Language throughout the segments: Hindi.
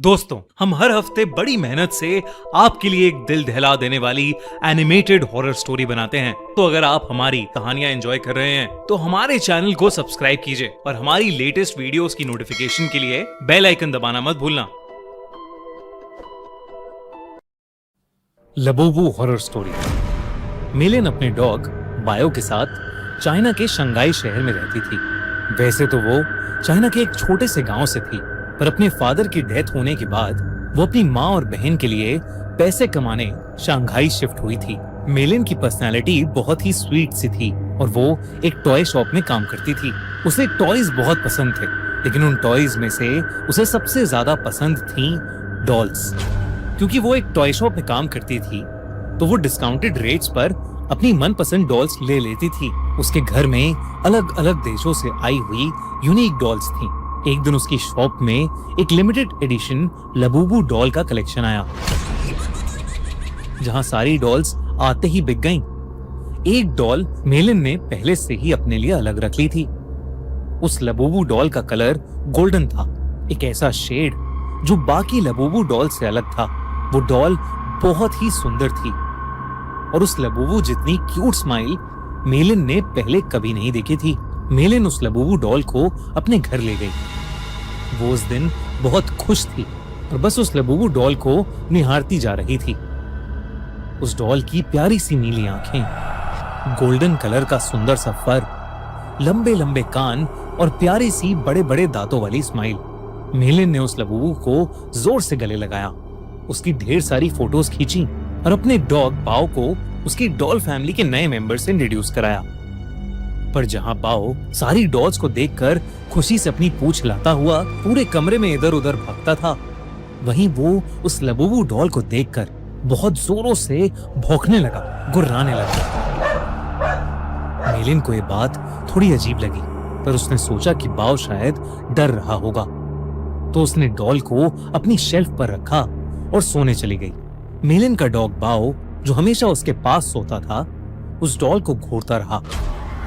दोस्तों, हम हर हफ्ते बड़ी मेहनत से आपके लिए एक दिल दहला देने वाली एनिमेटेड हॉरर स्टोरी बनाते हैं। तो अगर आप हमारी कहानियां एंजॉय कर रहे हैं तो हमारे चैनल को सब्सक्राइब कीजिए और हमारी लेटेस्ट वीडियोस की नोटिफिकेशन के लिए बेल आइकन दबाना मत भूलना। Labubu horror story. मिलेन अपने डॉग बायो के साथ चाइना के शंघाई शहर में रहती थी। वैसे तो वो चाइना के एक छोटे से गांव से थी, पर अपने फादर की डेथ होने के बाद वो अपनी माँ और बहन के लिए पैसे कमाने शंघाई शिफ्ट हुई थी। मिलेन की पर्सनालिटी बहुत ही स्वीट सी थी और वो एक टॉय शॉप में काम करती थी। उसे टॉयज बहुत पसंद थे, लेकिन उन टॉयज में से उसे सबसे ज्यादा पसंद थी डॉल्स। क्योंकि वो एक टॉय शॉप में काम करती थी तो वो डिस्काउंटेड रेट्स पर अपनी मनपसंद डॉल्स ले लेती थी। उसके घर में अलग अलग देशों से आई हुई यूनिक डॉल्स थी। एक दिन उसकी शॉप में एक लिमिटेड एडिशन लबूबू डॉल का कलेक्शन आया, जहां सारी डॉल्स आते ही बिक गईं। एक डॉल मेलिन ने पहले से ही अपने लिए अलग रख ली थी। उस लबूबू डॉल का कलर गोल्डन था, एक ऐसा शेड जो बाकी लबूबू डॉल से अलग था। वो डॉल बहुत ही सुंदर थी और उस लबूबू जितनी क्यूट स्माइल मेलिन ने पहले कभी नहीं देखी थी। मेलिन उस लबूबू डॉल को अपने घर ले गई। वो उस दिन बहुत खुश थी और बस उस लबूबू डॉल को निहारती जा रही थी। उस डॉल की प्यारी सी नीली आंखें, गोल्डन कलर का सुंदर सा फर, लंबे लंबे कान और प्यारी सी बड़े बड़े दांतों वाली स्माइल। मेलिन ने उस लबूबू को जोर से गले लगाया, उसकी ढेर सारी फोटोज खींची और अपने डॉग बाओ को उसकी डॉल फैमिली के नए मेंबर से इंट्रोड्यूस कराया। पर जहां बाओ सारी डॉल्स को देखकर खुशी से अपनी पूंछ हिलाता हुआ पूरे कमरे में इधर उधर भागता था, वहीं वो उस लबूबू डॉल को देखकर बहुत जोरों से भौंकने लगा, गुर्राने लगा। मेलिन को ये बात थोड़ी अजीब लगी, पर उसने सोचा कि बाओ शायद डर रहा होगा, तो उसने डॉल को अपनी शेल्फ पर रखा और सोने चली गई। मेलिन का डॉग बाओ, जो हमेशा उसके पास सोता था, उस डॉल को घूरता रहा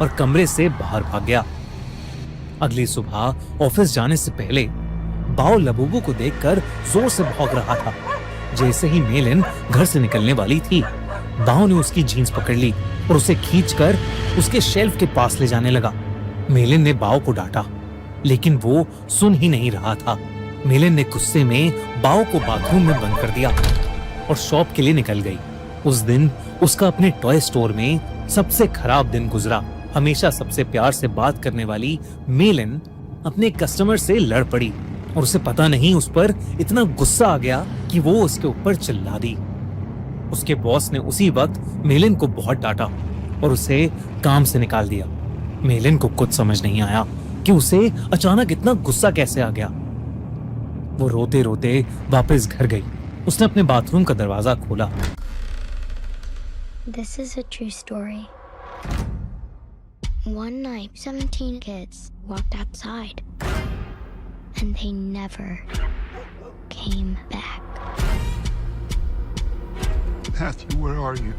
और कमरे से बाहर भाग गया। अगली सुबह ऑफिस जाने से पहले बाओ लबूबू को देखकर जोर से भौंक रहा था। जैसे ही मेलिन घर से निकलने वाली थी, बाओ ने उसकी जीन्स पकड़ ली और उसे खींचकर उसके शेल्फ के पास ले जाने लगा। मेलिन ने बाओ को डांटा, लेकिन वो सुन ही नहीं रहा था। मेलिन ने गुस्से में बाओ को बाथरूम में बंद कर दिया और शॉप के लिए निकल गई। उस दिन उसका अपने टॉय स्टोर में सबसे खराब दिन गुजरा। हमेशा सबसे प्यार से बात करने वाली मेलिन अपने कस्टमर से लड़ पड़ी और उसे पता नहीं उस पर इतना गुस्सा आ गया कि वो उसके ऊपर चिल्ला दी। उसके बॉस ने उसी वक्त मेलिन को बहुत डांटा और उसे काम से निकाल दिया। मेलिन को कुछ समझ नहीं आया कि उसे अचानक इतना गुस्सा कैसे आ गया। वो रोते रोते वापस घर गई। उसने अपने बाथरूम का दरवाजा खोला। This is a true story. One night, 17 kids walked outside, and they never came back. Matthew, where are you?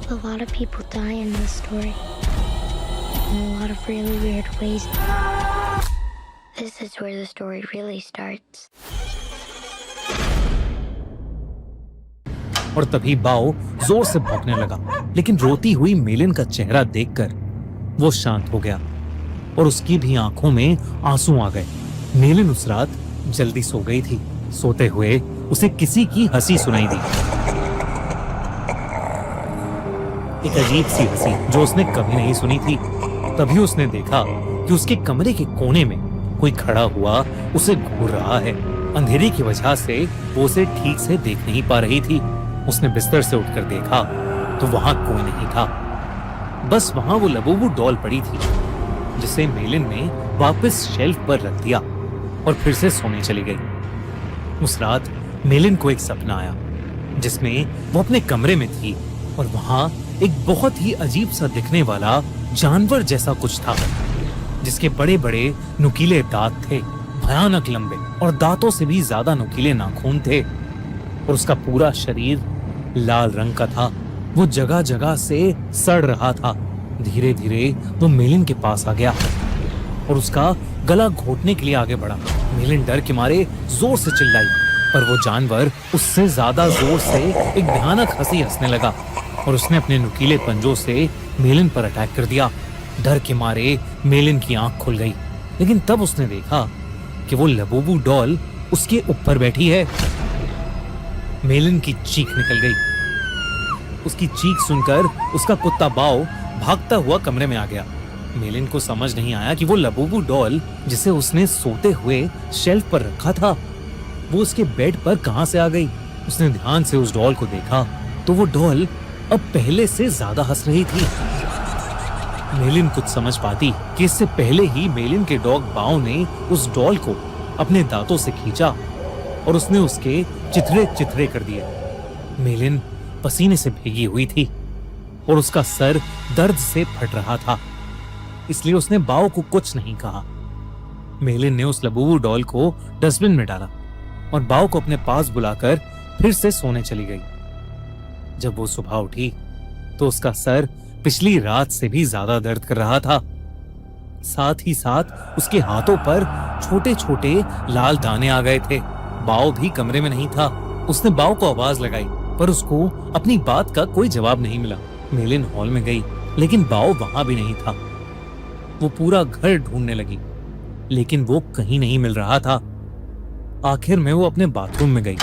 A lot of people die in this story, in a lot of really weird ways. This is where the story really starts. और तभी बाओ जोर से भौंकने लगा, लेकिन रोती हुई मेलिन का चेहरा देखकर वो शांत हो गया और उसकी भी आंखों में आंसू आ गए। मेलिन उस रात जल्दी सो गई थी। सोते हुए उसे किसी की हंसी सुनाई दी, एक अजीब सी हंसी जो उसने कभी नहीं सुनी थी। तभी उसने देखा कि उसके कमरे के कोने में कोई खड़ा हुआ उसे घूर रहा है। अंधेरे की वजह से वो उसे ठीक से देख नहीं पा रही थी। उसने बिस्तर से उठकर देखा तो वहां कोई नहीं था, बस वहां वो लबूबू डॉल पड़ी थी, जिसे मेलिन ने वापस शेल्फ पर रख दिया और फिर से सोने चली गई। उस रात मेलिन को एक सपना आया जिसमें वो अपने कमरे में थी और वहां एक बहुत ही अजीब सा दिखने वाला जानवर जैसा कुछ था, जिसके बड़े बड़े नुकीले दांत थे, भयानक लंबे और दांतों से भी ज्यादा नुकीले नाखून थे, और उसका पूरा शरीर लाल रंग का था। वो जगह जगह से सड़ रहा था। धीरे धीरे वो मेलिन के पास आ गया और उसका गला घोटने के लिए आगे बढ़ा। मेलिन डर के मारे जोर से चिल्लाई, पर वो जानवर उससे ज्यादा जोर से एक भयानक हंसी हंसने लगा और उसने अपने नुकीले पंजों से मेलिन पर अटैक कर दिया। डर के मारे मेलिन की आंख खुल गई, लेकिन तब उसने देखा कि वो लबूबू डॉल उसके ऊपर बैठी है। मेलिन की चीख निकल गई। उसकी चीख सुनकर उसका कुत्ता बाओ भागता हुआ कमरे में आ गया। मेलिन को समझ नहीं आया कि वो लबूबू डॉल जिसे उसने सोते हुए शेल्फ पर रखा था, वो उसके बेड पर कहां से आ गई। उसने ध्यान से उस डॉल को देखा तो वो डॉल अब पहले से ज्यादा हंस रही थी। मेलिन कुछ समझ पाती कि इससे पहले ही मेलिन के डॉग बाओ ने उस डॉल को अपने दांतों से खींचा और उसने उसके चिथड़े चिथड़े कर दिए। मेलिन पसीने से भीगी हुई थी और उसका सर दर्द से फट रहा था, इसलिए उसने बाओ को कुछ नहीं कहा। मेलिन ने उस लबूबू डॉल को डस्टबिन में डाला और बाओ को अपने पास बुलाकर फिर से सोने चली गई। जब वो सुबह उठी तो उसका सर पिछली रात से भी ज्यादा दर्द कर रहा था। साथ ही साथ उसके हाथों पर छोटे छोटे लाल दाने आ गए थे। बाओ भी कमरे में नहीं था। उसने बाओ को आवाज लगाई, पर उसको अपनी बात का कोई जवाब नहीं मिला। मेलिन हॉल में गई, लेकिन बाओ वहां भी नहीं था। वो पूरा घर ढूंढने लगी, लेकिन वो कहीं नहीं मिल रहा था। आखिर में वो अपने बाथरूम में गई।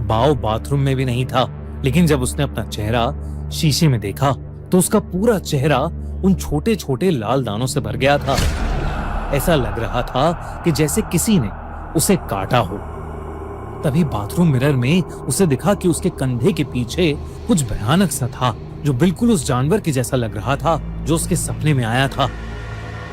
बाओ बाथरूम में भी नहीं था, लेकिन जब उसने अपना चेहरा शीशे में देखा तो उसका पूरा चेहरा उन छोटे छोटे लाल दानों से भर गया था। ऐसा लग रहा था कि जैसे किसी ने उसे काटा हो। तभी बाथरूम मिरर में उसे दिखा कि उसके कंधे के पीछे कुछ भयानक सा था, जो बिल्कुल उस जानवर के जैसा लग रहा था जो उसके सपने में आया था,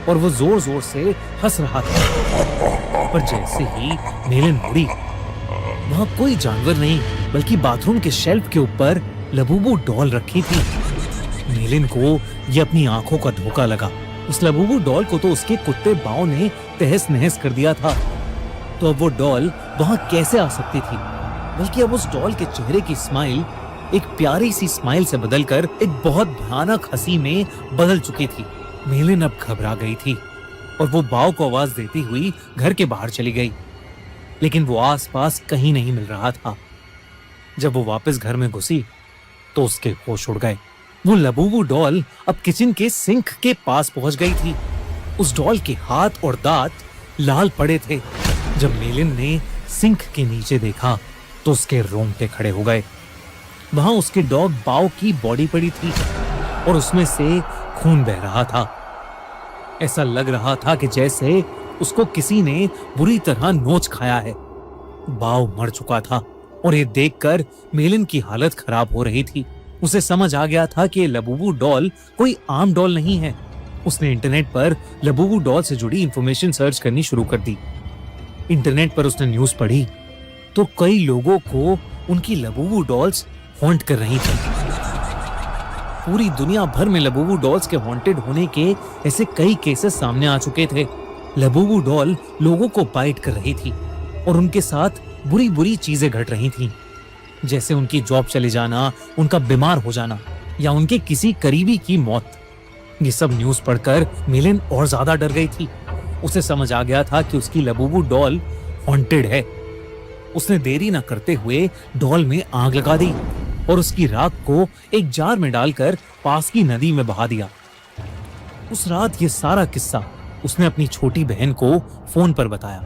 और वो जोर जोर से हंस रहा था। पर जैसे ही मेलिन मुड़ी, वहां कोई जानवर नहीं बल्कि बाथरूम के शेल्फ के ऊपर लबूबू डॉल रखी थी। मेलिन को ये अपनी आंखों का धोखा लगा। उस लबूबू डॉल को तो उसके कुत्ते बाओ ने तहस नहस कर दिया था, तो अब वो डॉल वहां कैसे आ सकती थी। बल्कि अब उस डॉल के चेहरे की स्माइल एक प्यारी सी स्माइल से बदलकर एक बहुत भयानक हंसी में बदल चुकी थी। मेलिन अब घबरा गई थी और वो बाओ को आवाज देती हुई घर के बाहर चली गई, लेकिन वो आसपास कहीं नहीं मिल रहा था। जब वो वापस घर में घुसी तो उसके होश उड़ गए। वो लबूबू डॉल अब किचन के सिंक के पास पहुंच गई थी। उस डॉल के हाथ और दांत लाल पड़े थे। जब मेलिन ने सिंक के नीचे देखा तो उसके रोंगटे खड़े हो गए। वहां उसके डॉग बाओ की बॉडी पड़ी थी और उसमें से खून बह रहा था। ऐसा लग रहा था कि जैसे उसको किसी ने बुरी तरह नोच खाया है। बाओ मर चुका था और ये देखकर मेलिन की हालत खराब हो रही थी। उसे समझ आ गया था कि लबूबू डॉल कोई आम डॉल नहीं है। उसने इंटरनेट पर लबूबू डॉल से जुड़ी इंफॉर्मेशन सर्च करनी शुरू कर दी। इंटरनेट पर उसने न्यूज पढ़ी तो कई लोगों को उनकी लबूबू डॉल्स हॉन्ट कर रही थी। पूरी दुनिया भर में लबूबू डॉल्स के हॉन्टेड होने के ऐसे कई केसेस सामने आ चुके थे। लबूबू डॉल लोगों को बाइट कर रही थी और उनके साथ बुरी बुरी चीजें घट रही थीं, जैसे उनकी जॉब चले जाना, उनका बीमार हो जाना या उनके किसी करीबी की मौत। ये सब न्यूज पढ़कर मेलिन और ज्यादा डर गई थी। उसे समझ आ गया था कि उसकी लबूबू डॉल हॉन्टेड है। उसने देरी न करते हुए डॉल में आग लगा दी और उसकी राख को एक जार में डालकर पास की नदी में बहा दिया। उस रात ये सारा किस्सा उसने अपनी छोटी बहन को फोन पर बताया।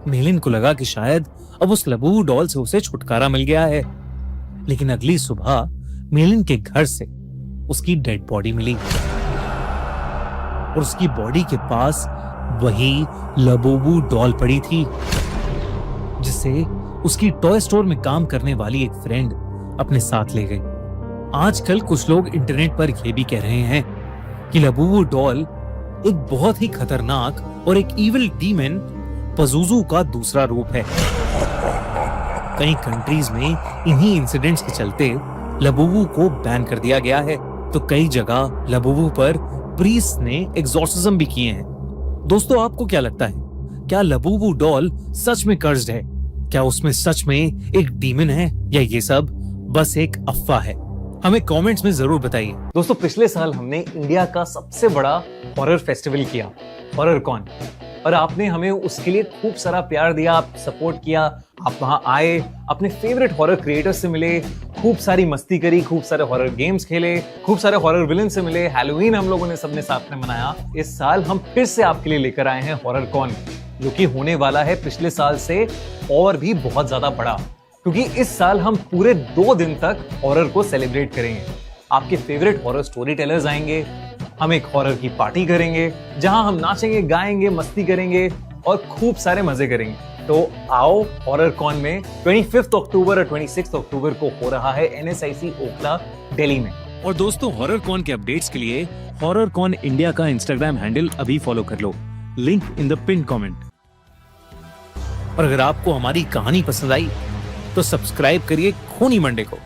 मेलिन को लगा कि शायद अब उस लबूबू डॉल से उसे छुटकारा मिल गया है, लेकिन अगली सुबह मेलिन के घर से उसकी डेड बॉडी मिली और उसकी बॉडी के पास वही लबूबू डॉल पड़ी थी, जिसे उसकी टॉय स्टोर में काम करने वाली एक फ्रेंड अपने साथ ले गई। आजकल कुछ लोग इंटरनेट पर यह भी कह रहे हैं कि लबूबू डॉल एक बहुत ही खतरनाक और एक इविल डीमन पज़ुज़ू का दूसरा रूप है। कई कंट्रीज में इन्हीं इंसिडेंट्स के चलते लबूबू को बैन कर दिया गया है, तो कई जगह लबूबू पर प्रीस्ट ने एग्जॉर्सिज्म भी किए हैं। दोस्तों, आपको क्या लगता है, क्या लबूबू डॉल सच में कर्स्ड है? क्या उसमें सच में एक डीमन है या ये सब बस एक अफवाह है? हमें कमेंट्स में जरूर बताइए। दोस्तों, पिछले साल हमने इंडिया का सबसे बड़ा हॉरर फेस्टिवल किया, हॉरर कॉन। और आपने हमें उसके लिए खूब सारा प्यार दिया, आप सपोर्ट किया, आप वहां आए, अपने फेवरेट हॉरर क्रिएटर्स से मिले, खूब सारी मस्ती करी, खूब सारे हॉरर गेम्स खेले, खूब सारे हॉरर विलन से मिले, हैलोवीन हम लोगों ने सबने साथ में मनाया। इस साल हम फिर से आपके लिए लेकर आए हैं हॉरर कॉन, जो कि होने वाला है पिछले साल से और भी बहुत ज्यादा बड़ा, क्योंकि इस साल हम पूरे 2 दिन तक हॉरर को सेलिब्रेट करेंगे। आपके फेवरेट हॉरर स्टोरी टेलर्स आएंगे, हम एक हॉरर की पार्टी करेंगे जहां हम नाचेंगे, गाएंगे, मस्ती करेंगे और खूब सारे मजे करेंगे। तो आओ हॉरर कॉन में 25 अक्टूबर और 26 अक्टूबर को हो रहा है NSIC ओखला दिल्ली में। और दोस्तों, हॉरर कॉन के अपडेट्स के लिए हॉरर कॉन इंडिया का इंस्टाग्राम हैंडल अभी फॉलो कर लो, link in the pin comment. और अगर आपको हमारी कहानी पसंद आई तो सब्सक्राइब करिए खूनी मंडे को।